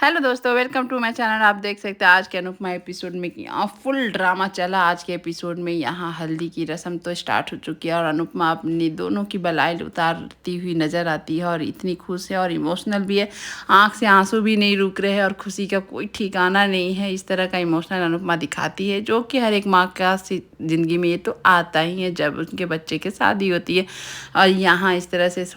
Hello दोस्तों, welcome to my channel. आप देख सकते हैं आज के अनुपमा एपिसोड में कि यहाँ फुल ड्रामा चला। आज के एपिसोड में यहाँ हल्दी की रस्म तो स्टार्ट हो चुकी है और अनुपमा अपनी दोनों की बलाई उतारती हुई नज़र आती है और इतनी खुश है और इमोशनल भी है। आँख से आंसू भी नहीं रुक रहे हैं और खुशी का कोई ठिकाना नहीं है। इस तरह का इमोशनल अनुपमा दिखाती है जो कि हर एक माँ का ज़िंदगी में ये तो आता ही है जब उनके बच्चे की शादी होती है। और यहाँ इस तरह से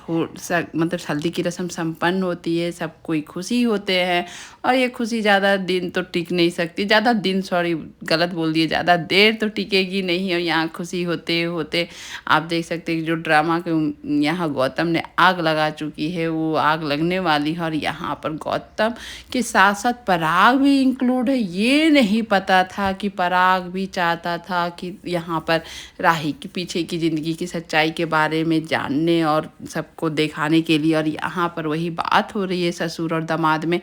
मतलब हल्दी की रस्म संपन्न होती है, सब कोई खुशी होते हैं। और ये खुशी ज़्यादा दिन तो टिक नहीं सकती, ज़्यादा दिन, सॉरी गलत बोल दिए, ज़्यादा देर तो टिकेगी नहीं। और यहाँ खुशी होते होते आप देख सकते हैं कि जो ड्रामा के यहाँ गौतम ने आग लगा चुकी है वो आग लगने वाली है। और यहाँ पर गौतम के साथ साथ पराग भी इंक्लूड है। ये नहीं पता था कि पराग भी चाहता था कि यहाँ पर राही के पीछे की ज़िंदगी की सच्चाई के बारे में जानने और सबको दिखाने के लिए। और यहाँ पर वही बात हो रही है ससुर और दामाद में।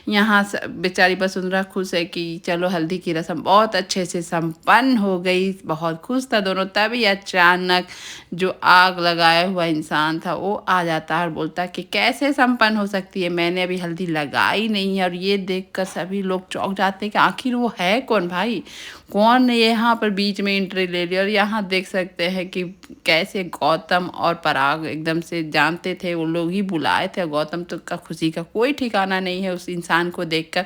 यहाँ बेचारी वसुंधरा खुश है कि चलो हल्दी की रस्म बहुत अच्छे से संपन्न हो गई, बहुत खुश था दोनों। तभी अचानक जो आग लगाया हुआ इंसान था वो आ जाता है और बोलता है कि कैसे संपन्न हो सकती है, मैंने अभी हल्दी लगाई नहीं है। और ये देखकर सभी लोग चौंक जाते हैं कि आखिर वो है कौन, भाई कौन ने यहाँ पर बीच में एंट्री ले ली। और यहाँ देख सकते हैं कि कैसे गौतम और पराग एकदम से जानते थे, वो लोग ही बुलाए थे। गौतम तो का खुशी का कोई ठिकाना नहीं है उस इंसान को देखकर।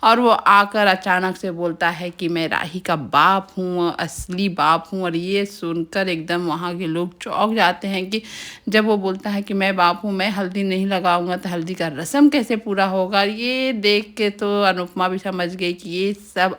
और वो आकर अचानक से बोलता है कि मैं राही का बाप हूँ, असली बाप हूँ। और ये सुनकर एकदम वहाँ के लोग चौंक जाते हैं कि जब वो बोलता है कि मैं बाप हूँ, मैं हल्दी नहीं लगाऊंगा तो हल्दी का रस्म कैसे पूरा होगा। ये देख के तो अनुपमा भी समझ गई कि ये सब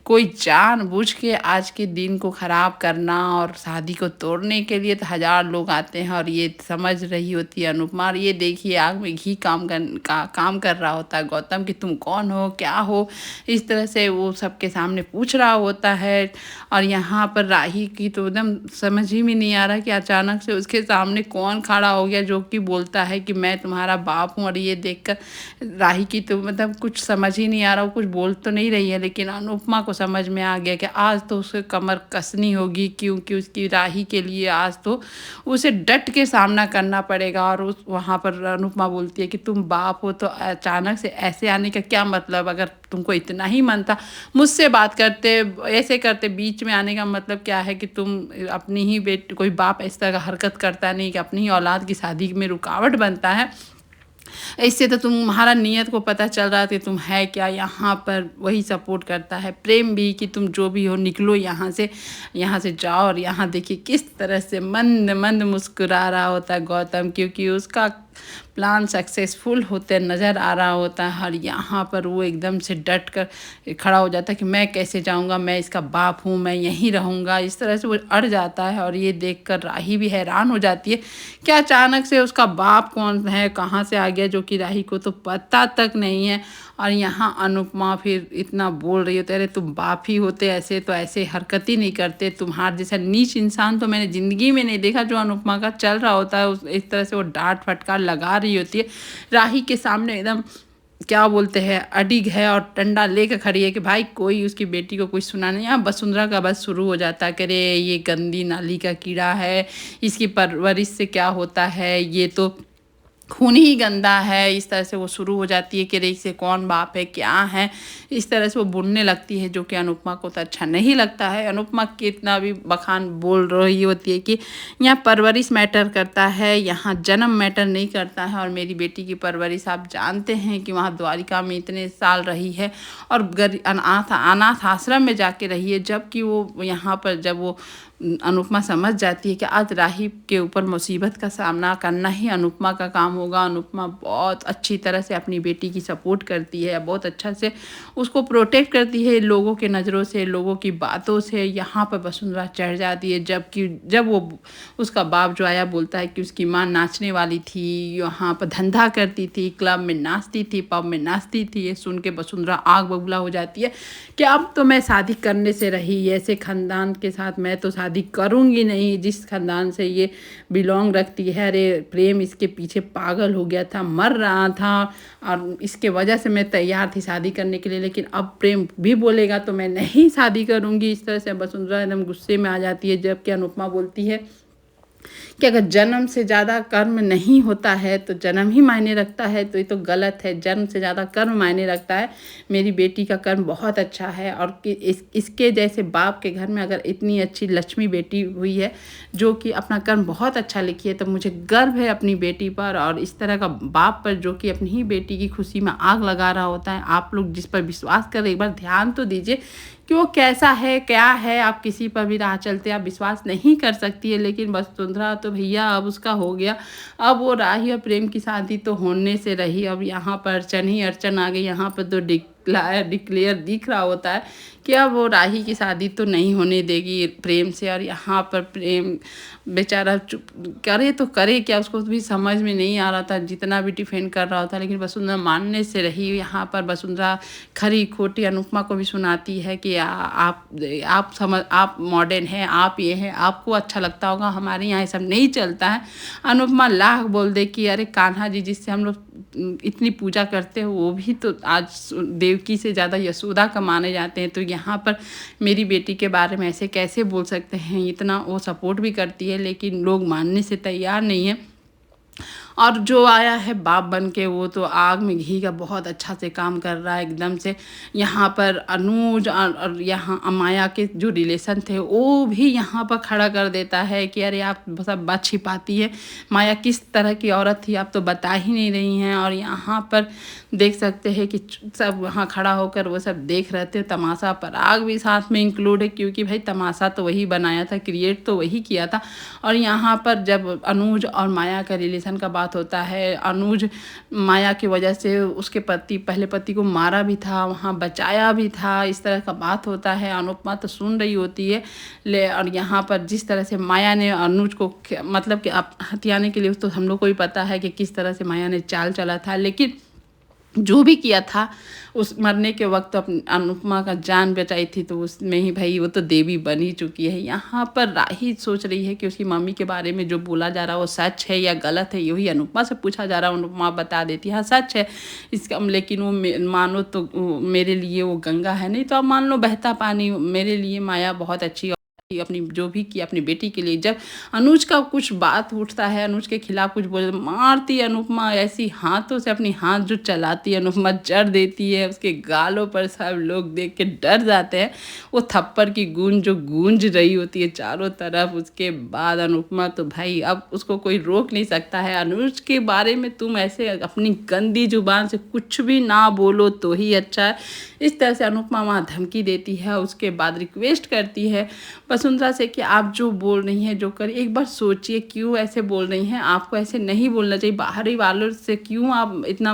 कोई जानबूझ के आज के दिन को ख़राब करना और शादी को तोड़ने के लिए तो हज़ार लोग आते हैं। और ये समझ रही होती है अनुपमा। और ये देखिए आग में घी काम कर रहा होता है गौतम कि तुम कौन हो, क्या हो, इस तरह से वो सबके सामने पूछ रहा होता है। और यहाँ पर राही की तो एकदम समझ ही में नहीं आ रहा कि अचानक से उसके सामने कौन खड़ा हो गया जो कि बोलता है कि मैं तुम्हारा बाप हूँ। और ये देखकर राही की तो मतलब कुछ समझ ही नहीं आ रहा, वो कुछ बोल तो नहीं रही है लेकिन अनुपमा को समझ में आ गया कि आज तो उसे कमर कसनी होगी, क्योंकि उसकी राही के लिए आज तो उसे डट के सामना करना पड़ेगा। और उस वहाँ पर अनुपमा बोलती है कि तुम बाप हो तो अचानक से ऐसे आने का क्या मतलब, अगर तुमको इतना ही मन था मुझसे बात करते, ऐसे करते, बीच में आने का मतलब क्या है कि तुम अपनी ही बेटी, कोई बाप इस तरह का हरकत करता नहीं कि अपनी ही औलाद की शादी में रुकावट बनता है। इससे तो तुम्हारा नियत को पता चल रहा था कि तुम है क्या। यहाँ पर वही सपोर्ट करता है प्रेम भी कि तुम जो भी हो निकलो यहाँ से जाओ। और यहाँ देखिए किस तरह से मंद मंद मुस्कुरा रहा होता है गौतम, क्योंकि उसका प्लान सक्सेसफुल होते नज़र आ रहा होता है। और यहाँ पर वो एकदम से डट कर खड़ा हो जाता है कि मैं कैसे जाऊँगा, मैं इसका बाप हूँ, मैं यहीं रहूँगा। इस तरह से वो अड़ जाता है। और ये देखकर राही भी हैरान हो जाती है कि अचानक से उसका बाप कौन है, कहाँ से आ गया, जो कि राही को तो पता तक नहीं है। और यहाँ अनुपमा फिर इतना बोल रही होती है, अरे तुम बाप ही होते ऐसे तो ऐसे हरकत ही नहीं करते, तुम्हारे जैसा नीच इंसान तो मैंने ज़िंदगी में नहीं देखा। जो अनुपमा का चल रहा होता है इस तरह से वो डांट फटकार लगा रही होती है राही के सामने, एकदम क्या बोलते हैं अडिग है और डंडा लेकर खड़ी है कि भाई कोई उसकी बेटी को कुछ सुना नहीं। यहाँ वसुंधरा का बस शुरू हो जाता है कि अरे ये गंदी नाली का कीड़ा है, इसकी परवरिश से क्या होता है, ये तो खून ही गंदा है। इस तरह से वो शुरू हो जाती है कि रे से कौन बाप है, क्या है, इस तरह से वो बोलने लगती है जो कि अनुपमा को तो अच्छा नहीं लगता है। अनुपमा कितना भी बखान बोल रही होती है कि यहाँ परवरिश मैटर करता है, यहाँ जन्म मैटर नहीं करता है। और मेरी बेटी की परवरिश आप जानते हैं कि वहाँ द्वारिका में इतने साल रही है और अनाथ आश्रम में जाके रही है। जबकि वो यहाँ पर जब वो अनुपमा समझ जाती है कि आज राही के ऊपर मुसीबत का सामना करना ही अनुपमा का काम होगा। अनुपमा बहुत अच्छी तरह से अपनी बेटी की सपोर्ट करती है, बहुत अच्छा से उसको प्रोटेक्ट करती है लोगों के नज़रों से, लोगों की बातों से। यहाँ पर वसुंधरा चढ़ जाती है जब वो उसका बाप जो आया बोलता है कि उसकी माँ नाचने वाली थी, यहाँ पर धंधा करती थी, क्लब में नाचती थी, पब में नाचती थी। ये सुन के वसुंधरा आग बबूला हो जाती है कि अब तो मैं शादी करने से रही, ऐसे ख़ानदान के साथ मैं तो शादी करूँगी नहीं जिस ख़ानदान से ये बिलोंग रखती है। अरे प्रेम इसके पीछे पागल हो गया था, मर रहा था और इसके वजह से मैं तैयार थी शादी करने के लिए, लेकिन अब प्रेम भी बोलेगा तो मैं नहीं शादी करूँगी। इस तरह से वसुंधरा एकदम गुस्से में आ जाती है। जबकि अनुपमा बोलती है कि अगर जन्म से ज़्यादा कर्म नहीं होता है तो जन्म ही मायने रखता है, तो ये तो गलत है। जन्म से ज़्यादा कर्म मायने रखता है। मेरी बेटी का कर्म बहुत अच्छा है और कि इसके जैसे बाप के घर में अगर इतनी अच्छी लक्ष्मी बेटी हुई है जो कि अपना कर्म बहुत अच्छा लिखी है, तो मुझे गर्व है अपनी बेटी पर और इस तरह का बाप पर जो कि अपनी ही बेटी की खुशी में आग लगा रहा होता है। आप लोग जिस पर विश्वास करें एक बार ध्यान तो दीजिए कि वो कैसा है, क्या है। आप किसी पर भी राह चलते आप विश्वास नहीं कर सकती है, लेकिन वसुंधरा तो भैया अब उसका हो गया। अब वो राही और प्रेम की शादी तो होने से रही, अब यहाँ पर अड़चन ही अड़चन आ गई। यहाँ पर तो डिक्लेयर दिख रहा होता है कि अब वो राही की शादी तो नहीं होने देगी प्रेम से। और यहाँ पर प्रेम बेचारा चुप करे तो करे क्या, उसको भी समझ में नहीं आ रहा था, जितना भी डिफेंड कर रहा था। लेकिन वसुंधरा मानने से रही। यहाँ पर वसुंधरा खरी खोटी अनुपमा को भी सुनाती है कि आप मॉडर्न हैं, आप ये हैं, आपको अच्छा लगता होगा, हमारे यहाँ ये सब नहीं चलता है। अनुपमा लाख बोल दे कि अरे कान्हा जी जिससे हम लोग इतनी पूजा करते हैं वो भी तो आज देवकी से ज़्यादा यशोदा का माने जाते हैं, तो यहाँ पर मेरी बेटी के बारे में ऐसे कैसे बोल सकते हैं। इतना वो सपोर्ट भी करती है लेकिन लोग मानने से तैयार नहीं है। और जो आया है बाप बन के वो तो आग में घी का बहुत अच्छा से काम कर रहा है एकदम से। यहाँ पर अनुज और यहाँ माया के जो रिलेशन थे वो भी यहाँ पर खड़ा कर देता है कि अरे आप सब बात छिपाती है, माया किस तरह की औरत थी आप तो बता ही नहीं रही हैं। और यहाँ पर देख सकते हैं कि सब वहाँ खड़ा होकर वो सब देख रहे थे तमाशा। पराग भी साथ में इंक्लूड है क्योंकि भाई तमाशा तो वही बनाया था, क्रिएट तो वही किया था। और यहाँ पर जब अनुज और माया का रिलेशन का बात होता है, अनुज माया की वजह से उसके पहले पति को मारा भी था, वहाँ बचाया भी था, इस तरह का बात होता है। अनुपमा तो सुन रही होती है और यहाँ पर जिस तरह से माया ने अनुज को मतलब कि हथियाने के लिए, तो हम लोग को भी पता है कि किस तरह से माया ने चाल चला था। लेकिन जो भी किया था उस मरने के वक्त तो अपनी अनुपमा का जान बचाई थी, तो उसमें ही भाई वो तो देवी बन ही चुकी है। यहाँ पर राही सोच रही है कि उसकी मम्मी के बारे में जो बोला जा रहा है वो सच है या गलत है, यही अनुपमा से पूछा जा रहा है। अनुपमा बता देती है हाँ सच है इसका, लेकिन वो मानो तो मेरे लिए वो गंगा है, नहीं तो आप मान लो बहता पानी। मेरे लिए माया बहुत अच्छी अपनी जो भी किया अपनी बेटी के लिए। जब अनुज का कुछ बात उठता है, अनुज के खिलाफ कुछ बोले, मारती है अनुपमा ऐसी हाथों से, अपनी हाथ जो चलाती है अनुपमा जड़ देती है उसके गालों पर। सब लोग देख के डर जाते हैं, वो थप्पड़ की गूंज जो गूंज रही होती है चारों तरफ। उसके बाद अनुपमा तो भाई अब उसको कोई रोक नहीं सकता है। अनुज के बारे में तुम ऐसे अपनी गंदी जुबान से कुछ भी ना बोलो तो ही अच्छा है। इस तरह से अनुपमा वहाँ धमकी देती है। उसके बाद रिक्वेस्ट करती है वसुंधरा से कि आप जो बोल रही हैं जो कर, एक बार सोचिए क्यों ऐसे बोल रही हैं, आपको ऐसे नहीं बोलना चाहिए। बाहरी वालों से क्यों आप इतना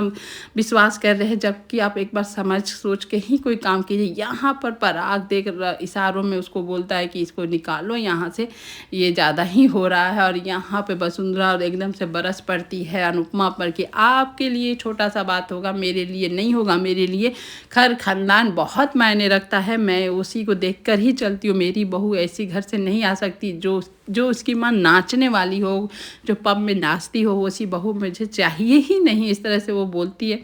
विश्वास कर रहे हैं, जबकि आप एक बार समझ सोच के ही कोई काम कीजिए। यहाँ पर पराग देख इशारों में उसको बोलता है कि इसको निकालो यहाँ से, ये ज़्यादा ही हो रहा है। और यहाँ पे वसुंधरा एकदम से बरस पड़ती है अनुपमा पर कि आपके लिए छोटा सा बात होगा, मेरे लिए नहीं होगा। मेरे लिए खैर खानदान बहुत मायने रखता है, मैं उसी को देखकर ही चलती हूँ। मेरी बहू ऐसी घर से नहीं आ सकती जो उसकी माँ नाचने वाली हो, जो पब में नाचती हो, वैसी बहू मुझे चाहिए ही नहीं। इस तरह से वो बोलती है,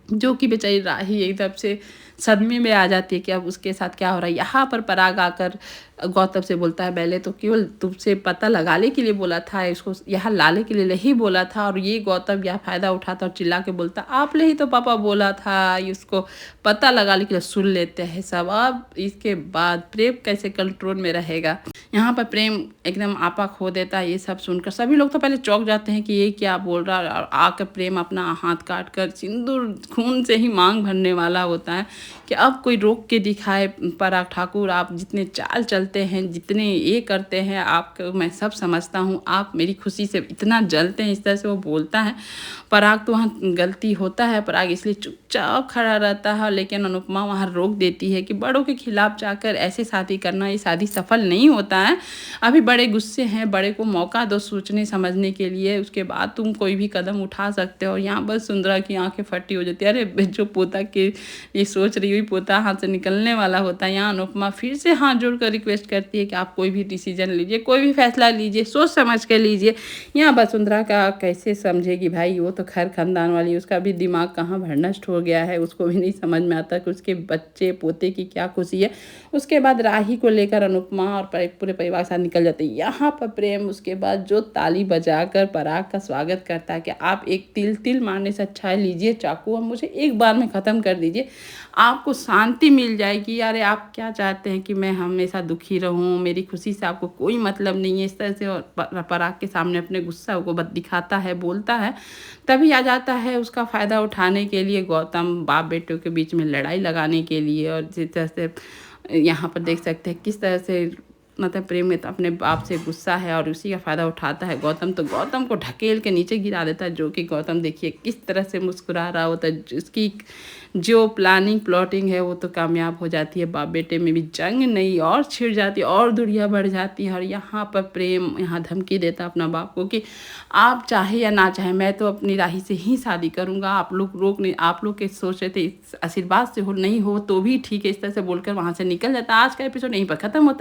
जो कि बेचारी राही एकदम से सदमे में आ जाती है कि अब उसके साथ क्या हो रहा है। यहाँ पर पराग आकर गौतम से बोलता है पहले तो केवल तुमसे पता लगाने के लिए बोला था, इसको यहाँ लाने के लिए नहीं बोला था। और ये गौतम यह फ़ायदा उठाता और चिल्ला के बोलता आपने ही तो पापा बोला था, इसको पता लगाने के लिए। सुन लेते हैं सब। अब इसके बाद प्रेम कैसे कंट्रोल में रहेगा। यहाँ पर प्रेम एकदम आपा खो देता है। ये सब सुनकर सभी लोग तो पहले चौंक जाते हैं कि ये क्या बोल रहा है। और आकर प्रेम अपना हाथ काट कर सिंदूर खून से ही मांग भरने वाला होता है कि अब कोई रोक के दिखाए। पराग ठाकुर आप जितने चाल चलते हैं, जितने ये करते हैं, आपको मैं सब समझता हूँ, आप मेरी खुशी से इतना जलते हैं। इस तरह से वो बोलता है। पराग तो वहाँ गलती होता है, पराग इसलिए चुपचाप खड़ा रहता है। लेकिन अनुपमा वहाँ रोक देती है कि बड़ों के खिलाफ जाकर ऐसे शादी करना, ये शादी सफल नहीं होता है। अभी बड़े गुस्से हैं, बड़े को मौका दो सोचने समझने के लिए, उसके बाद तुम कोई भी कदम उठा सकते हो। यहाँ बस सुंदरा की आंखें फटी हो जाती है। अरे जो पोता के ये सोच रही हुई पोता हाथ से निकलने वाला होता है। यहाँ अनुपमा फिर से हाथ जोड़कर रिक्वेस्ट रिक्वेस्ट करती है कि आप कोई भी डिसीजन लीजिए, कोई भी फैसला लीजिए, सोच समझ के लीजिए। यहाँ वसुंधरा का कैसे समझेगी भाई, वो तो खैर खानदान वाली, उसका भी दिमाग कहाँ भर नष्ट हो गया है, उसको भी नहीं समझ में आता कि उसके बच्चे पोते की क्या खुशी है। उसके बाद राही को लेकर अनुपमा और पूरे परिवार के साथ निकल जाते हैं। यहाँ पर प्रेम उसके बाद जो ताली बजाकर पराग का स्वागत करता है कि आप एक तिल तिल मारने से अच्छा है, लीजिए चाकू, अब मुझे एक बार में ख़त्म कर दीजिए, आपको शांति मिल जाएगी। अरे आप क्या चाहते हैं कि मैं हमेशा दुखी रहूं, मेरी खुशी से आपको कोई मतलब नहीं है। इस तरह से और पराग के सामने अपने गुस्सा को दिखाता है, बोलता है। तभी आ जाता है उसका फ़ायदा उठाने के लिए गौतम, बाप बेटों के बीच में लड़ाई लगाने के लिए। और जिस तरह से यहाँ पर देख सकते हैं किस तरह से मतलब प्रेम में तो अपने बाप से गुस्सा है और उसी का फ़ायदा उठाता है गौतम, तो गौतम को ढकेल के नीचे गिरा देता है। जो कि गौतम देखिए किस तरह से मुस्कुरा रहा होता है, उसकी जो प्लानिंग प्लॉटिंग है वो तो कामयाब हो जाती है। बाप बेटे में भी जंग नहीं और छिड़ जाती है और दूरियां बढ़ जाती है। और यहाँ पर प्रेम यहाँ धमकी देता है अपना बाप को कि आप चाहे या ना चाहे मैं तो अपनी राही से ही शादी करूँगा, आप लोग रोक नहीं, आप लोग के सोच रहे थे इस आशीर्वाद से हो नहीं हो तो भी ठीक है। इस तरह से बोलकर वहाँ से निकल जाता है। आज का एपिसोड यहीं पर ख़त्म होता है।